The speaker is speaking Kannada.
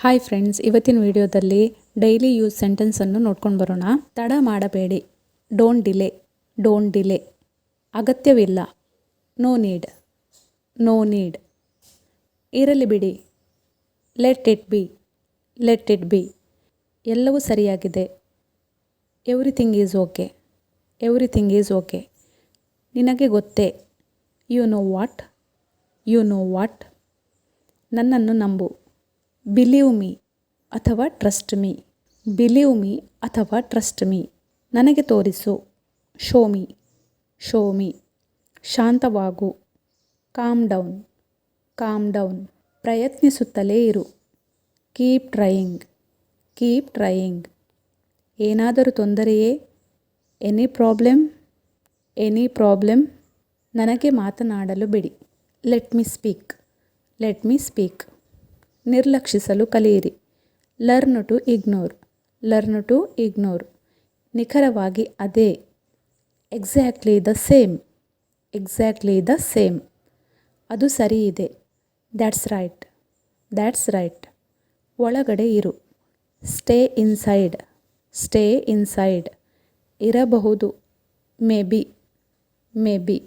ಹಾಯ್ ಫ್ರೆಂಡ್ಸ್, ಇವತ್ತಿನ ವಿಡಿಯೋದಲ್ಲಿ ಡೈಲಿ ಯೂಸ್ ಸೆಂಟೆನ್ಸನ್ನು ನೋಡ್ಕೊಂಡು ಬರೋಣ. ತಡ ಮಾಡಬೇಡಿ. Don't delay. Don't delay. ಅಗತ್ಯವಿಲ್ಲ. No need. No need. ಇರಲಿ ಬಿಡಿ. Let it be. Let it be. ಎಲ್ಲವೂ ಸರಿಯಾಗಿದೆ. Everything is okay. Everything is okay. ನಿನಗೆ ಗೊತ್ತೇ. You know what. You know what. ನನ್ನನ್ನು ನಂಬು. ಬಿಲೀವ್ ಮೀ ಅಥವಾ ಟ್ರಸ್ಟ್ ಮೀ. ಬಿಲೀವ್ ಮೀ ಅಥವಾ ಟ್ರಸ್ಟ್ ಮೀ. ನನಗೆ ತೋರಿಸು. Show me. Show me. ಶಾಂತವಾಗು. Calm down. Calm down. ಪ್ರಯತ್ನಿಸುತ್ತಲೇ ಇರು. Keep trying. Keep trying. ಏನಾದರೂ ತೊಂದರೆಯೇ? Any problem? Any problem? ನನಗೆ ಮಾತನಾಡಲು ಬಿಡಿ. Let me speak. Let me speak. ನಿರ್ಲಕ್ಷಿಸಲು ಕಲಿಯಿರಿ. Learn to ignore. Learn to ignore. ನಿಖರವಾಗಿ ಅದೇ. Exactly the same. Exactly the same. ಅದು ಸರಿ ಇದೆ. That's right. That's right. ಒಳಗಡೆ ಇರು. Stay inside. Stay inside. ಇರಬಹುದು. Maybe. May be.